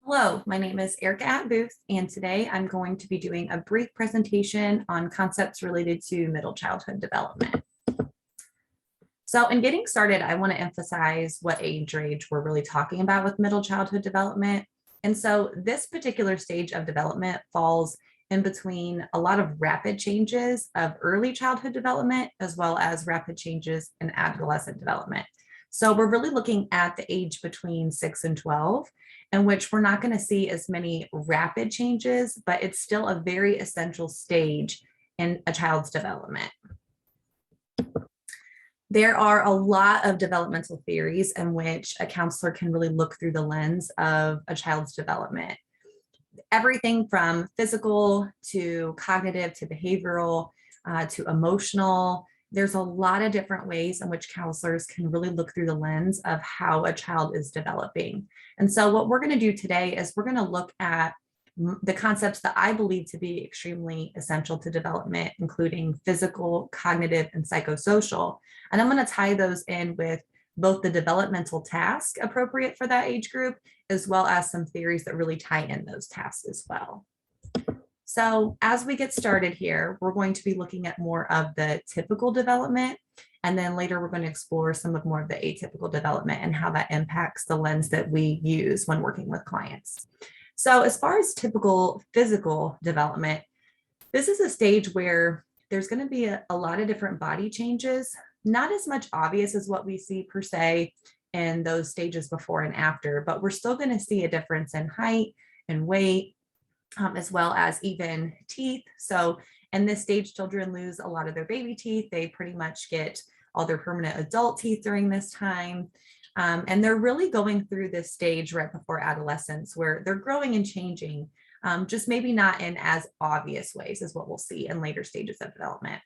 Hello, my name is Erica AppBooth, and today I'm going to be doing a brief presentation on concepts related to middle childhood development. So in getting started, I want to emphasize what age range we're really talking about with middle childhood development. And so this particular stage of development falls in between a lot of rapid changes of early childhood development, as well as rapid changes in adolescent development. So we're really looking at the age between 6 and 12, in which we're not going to see as many rapid changes, but it's still a very essential stage in a child's development. There are a lot of developmental theories in which a counselor can really look through the lens of a child's development. Everything from physical to cognitive to behavioral to emotional. There's a lot of different ways in which counselors can really look through the lens of how a child is developing. And so what we're going to do today is we're going to look at the concepts that I believe to be extremely essential to development, including physical, cognitive, and psychosocial. And I'm going to tie those in with both the developmental task appropriate for that age group, as well as some theories that really tie in those tasks as well. So as we get started here, we're going to be looking at more of the typical development. And then later we're going to explore some of more of the atypical development and how that impacts the lens that we use when working with clients. So as far as typical physical development, this is a stage where there's going to be a lot of different body changes, not as much obvious as what we see per se in those stages before and after, but we're still going to see a difference in height and weight, as well as even teeth. So in this stage, children lose a lot of their baby teeth. They pretty much get all their permanent adult teeth during this time. And they're really going through this stage right before adolescence where they're growing and changing, just maybe not in as obvious ways as what we'll see in later stages of development.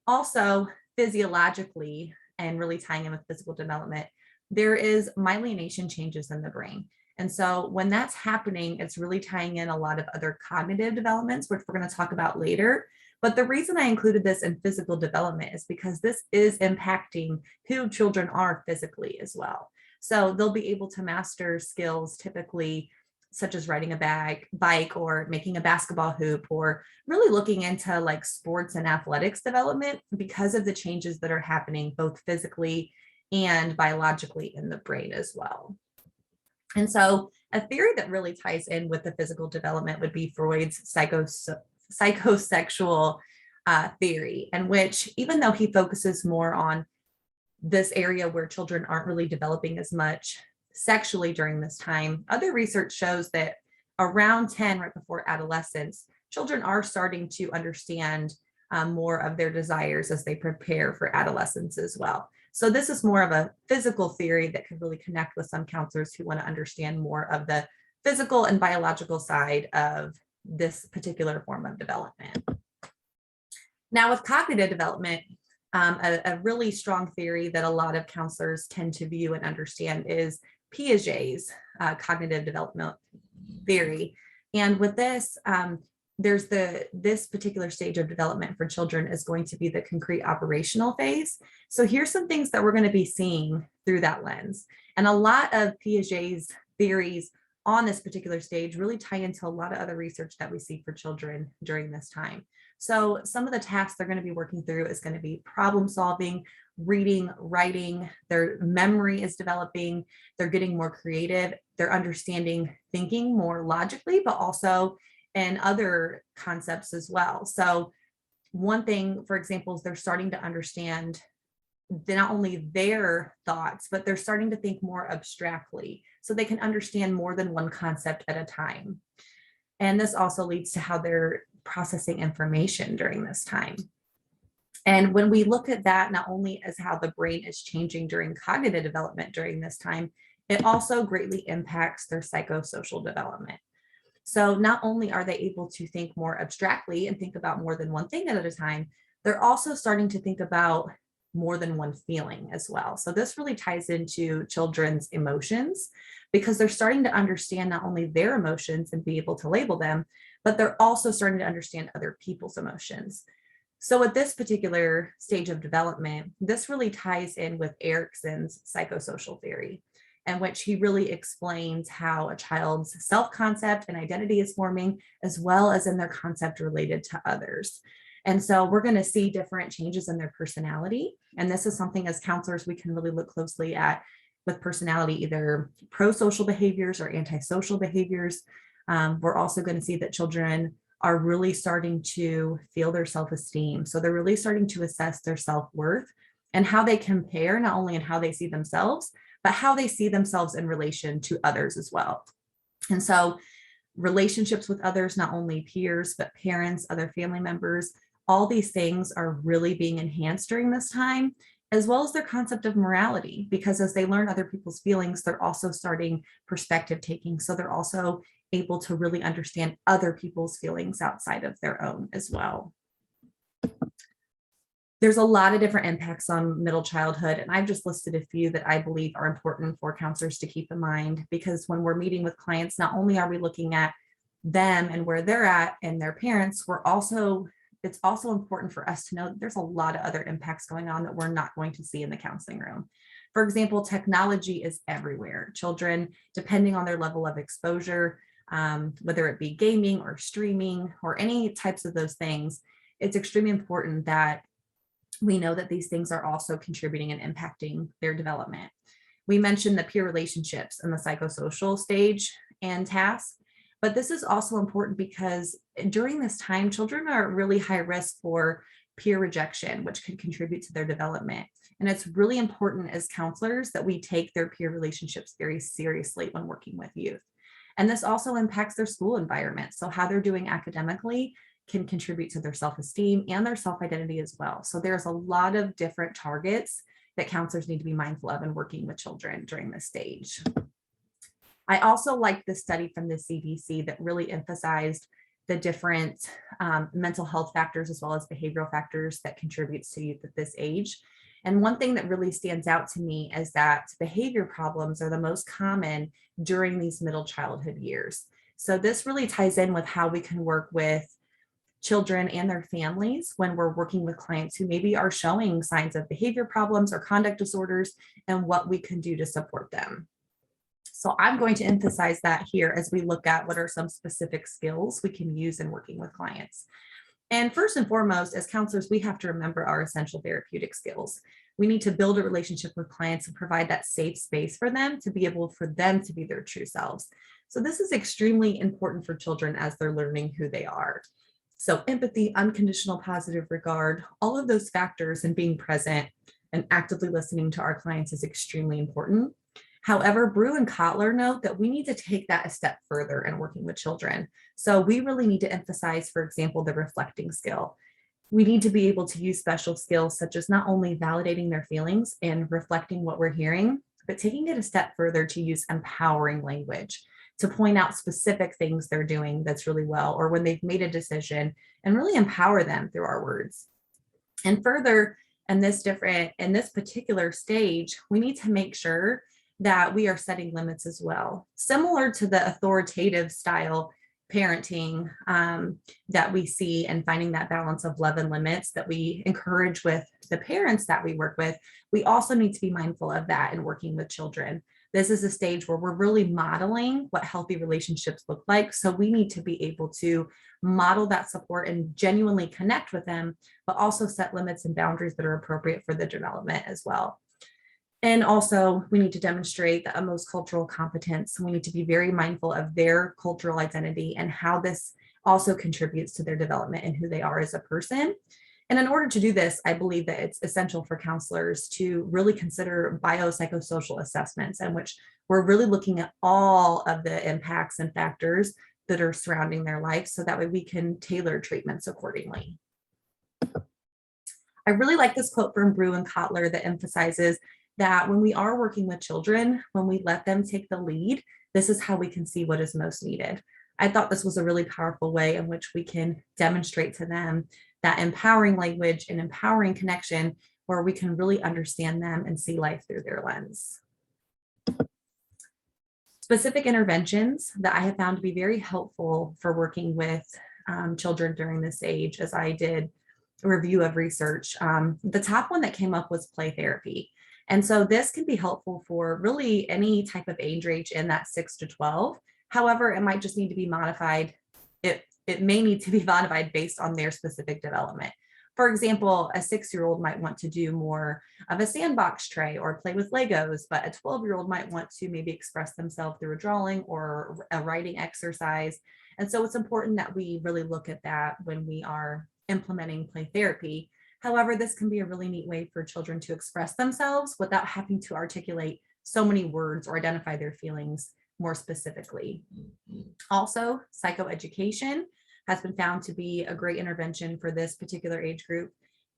Also, physiologically, and really tying in with physical development, there is myelination changes in the brain. And so when that's happening, it's really tying in a lot of other cognitive developments, which we're going to talk about later. But the reason I included this in physical development is because this is impacting who children are physically as well. So they'll be able to master skills typically such as riding a bike or making a basketball hoop, or really looking into like sports and athletics development because of the changes that are happening both physically and biologically in the brain as well. And so a theory that really ties in with the physical development would be Freud's psychosexual theory, in which even though he focuses more on this area where children aren't really developing as much sexually during this time, other research shows that around 10, right before adolescence, children are starting to understand more of their desires as they prepare for adolescence as well. So this is more of a physical theory that could really connect with some counselors who want to understand more of the physical and biological side of this particular form of development. Now with cognitive development, a really strong theory that a lot of counselors tend to view and understand is Piaget's cognitive development theory. And with this, there's this particular stage of development for children is going to be the concrete operational phase. So here's some things that we're going to be seeing through that lens. And a lot of Piaget's theories on this particular stage really tie into a lot of other research that we see for children during this time. So some of the tasks they're going to be working through is going to be problem solving, reading, writing, their memory is developing, they're getting more creative, they're understanding thinking more logically, but also in other concepts as well. So one thing, for example, is they're starting to understand not only their thoughts, but they're starting to think more abstractly so they can understand more than one concept at a time. And this also leads to how they're processing information during this time. And when we look at that, not only as how the brain is changing during cognitive development during this time, it also greatly impacts their psychosocial development. So not only are they able to think more abstractly and think about more than one thing at a time, they're also starting to think about more than one feeling as well. So this really ties into children's emotions because they're starting to understand not only their emotions and be able to label them, but they're also starting to understand other people's emotions. So at this particular stage of development, this really ties in with Erikson's psychosocial theory. in which he really explains how a child's self-concept and identity is forming, as well as in their concept related to others. And so we're going to see different changes in their personality. And this is something as counselors we can really look closely at with personality, either pro-social behaviors or antisocial behaviors. We're also going to see that children are really starting to feel their self-esteem. So they're really starting to assess their self-worth and how they compare, not only in how they see themselves, but how they see themselves in relation to others as well. And so relationships with others, not only peers, but parents, other family members, all these things are really being enhanced during this time, as well as their concept of morality, because as they learn other people's feelings, they're also starting perspective taking. So they're also able to really understand other people's feelings outside of their own as well. There's a lot of different impacts on middle childhood, and I've just listed a few that I believe are important for counselors to keep in mind, because when we're meeting with clients, not only are we looking at them and where they're at and their parents, it's also important for us to know that there's a lot of other impacts going on that we're not going to see in the counseling room. For example, technology is everywhere. Children, depending on their level of exposure, whether it be gaming or streaming or any types of those things, it's extremely important that we know that these things are also contributing and impacting their development. We mentioned the peer relationships and the psychosocial stage and task, but this is also important because during this time, children are at really high risk for peer rejection, which can contribute to their development. And it's really important as counselors that we take their peer relationships very seriously when working with youth. And this also impacts their school environment. So how they're doing academically can contribute to their self-esteem and their self-identity as well. So there's a lot of different targets that counselors need to be mindful of in working with children during this stage. I also like the study from the CDC that really emphasized the different mental health factors as well as behavioral factors that contributes to youth at this age. And one thing that really stands out to me is that behavior problems are the most common during these middle childhood years. So this really ties in with how we can work with children and their families when we're working with clients who maybe are showing signs of behavior problems or conduct disorders, and what we can do to support them. So I'm going to emphasize that here as we look at what are some specific skills we can use in working with clients. And first and foremost, as counselors, we have to remember our essential therapeutic skills. We need to build a relationship with clients and provide that safe space for them to be able for them to be their true selves. So this is extremely important for children as they're learning who they are. So empathy, unconditional positive regard, all of those factors and being present and actively listening to our clients is extremely important. However, Brew and Kotler note that we need to take that a step further in working with children. So we really need to emphasize, for example, the reflecting skill. We need to be able to use special skills such as not only validating their feelings and reflecting what we're hearing, but taking it a step further to use empowering language to point out specific things they're doing that's really well, or when they've made a decision, and really empower them through our words. And further, in this particular stage, we need to make sure that we are setting limits as well, similar to the authoritative style parenting that we see, and finding that balance of love and limits that we encourage with the parents that we work with. We also need to be mindful of that in working with children. This is a stage where we're really modeling what healthy relationships look like. So we need to be able to model that support and genuinely connect with them, but also set limits and boundaries that are appropriate for the development as well. And also, we need to demonstrate the utmost cultural competence. We need to be very mindful of their cultural identity and how this also contributes to their development and who they are as a person. And in order to do this, I believe that it's essential for counselors to really consider biopsychosocial assessments, in which we're really looking at all of the impacts and factors that are surrounding their life, so that way we can tailor treatments accordingly. I really like this quote from Brew and Kotler that emphasizes that when we are working with children, when we let them take the lead, this is how we can see what is most needed. I thought this was a really powerful way in which we can demonstrate to them that empowering language and empowering connection, where we can really understand them and see life through their lens. Specific interventions that I have found to be very helpful for working with children during this age, as I did a review of research. The top one that came up was play therapy. And so this can be helpful for really any type of age range in that 6 to 12. However, it might just need to be modified. It may need to be modified based on their specific development. For example, a 6-year-old might want to do more of a sandbox tray or play with Legos, but a 12-year-old might want to maybe express themselves through a drawing or a writing exercise. And so it's important that we really look at that when we are implementing play therapy. However, this can be a really neat way for children to express themselves without having to articulate so many words or identify their feelings more specifically. Also, psychoeducation has been found to be a great intervention for this particular age group.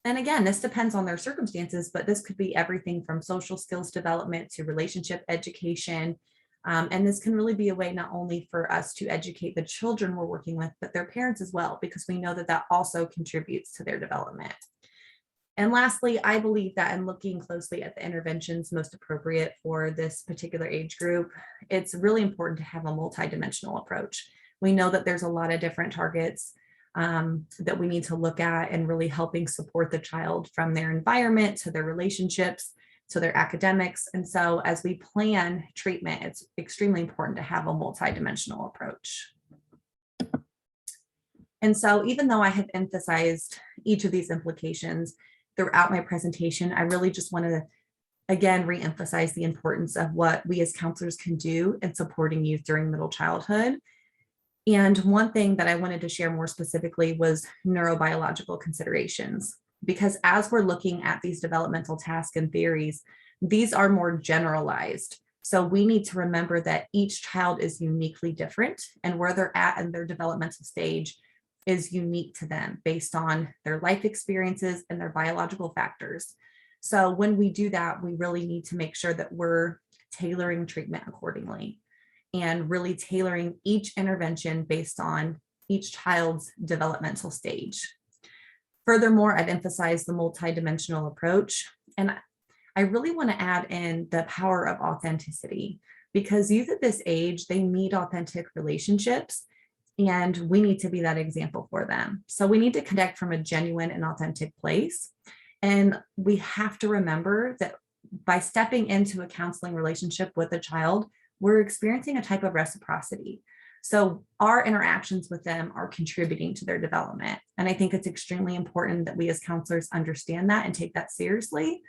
And again, this depends on their circumstances, but this could be everything from social skills development to relationship education. And this can really be a way not only for us to educate the children we're working with, but their parents as well, because we know that that also contributes to their development. And lastly, I believe that in looking closely at the interventions most appropriate for this particular age group, it's really important to have a multidimensional approach. We know that there's a lot of different targets that we need to look at and really helping support the child from their environment to their relationships to their academics. And so as we plan treatment, it's extremely important to have a multidimensional approach. And so even though I have emphasized each of these implications throughout my presentation, I really just want to, again, reemphasize the importance of what we as counselors can do in supporting youth during middle childhood. And one thing that I wanted to share more specifically was neurobiological considerations, because as we're looking at these developmental tasks and theories, these are more generalized. So we need to remember that each child is uniquely different and where they're at in their developmental stage is unique to them based on their life experiences and their biological factors. So when we do that, we really need to make sure that we're tailoring treatment accordingly and really tailoring each intervention based on each child's developmental stage. Furthermore, I've emphasized the multidimensional approach, and I really want to add in the power of authenticity, because youth at this age, they need authentic relationships, and we need to be that example for them. So we need to connect from a genuine and authentic place. And we have to remember that by stepping into a counseling relationship with a child, we're experiencing a type of reciprocity. So our interactions with them are contributing to their development. And I think it's extremely important that we as counselors understand that and take that seriously,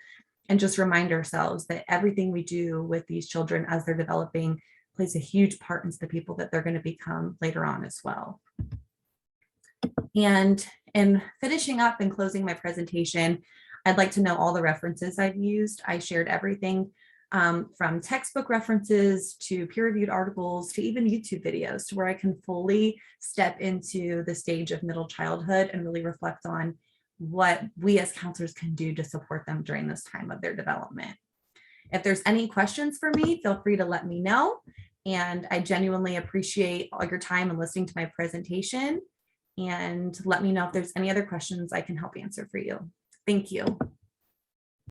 and just remind ourselves that everything we do with these children as they're developing plays a huge part into the people that they're going to become later on as well. And in finishing up and closing my presentation, I'd like to know all the references I've used. I shared everything from textbook references to peer-reviewed articles to even YouTube videos, to where I can fully step into the stage of middle childhood and really reflect on what we as counselors can do to support them during this time of their development. If there's any questions for me, feel free to let me know. And I genuinely appreciate all your time and listening to my presentation. And let me know if there's any other questions I can help answer for you. Thank you.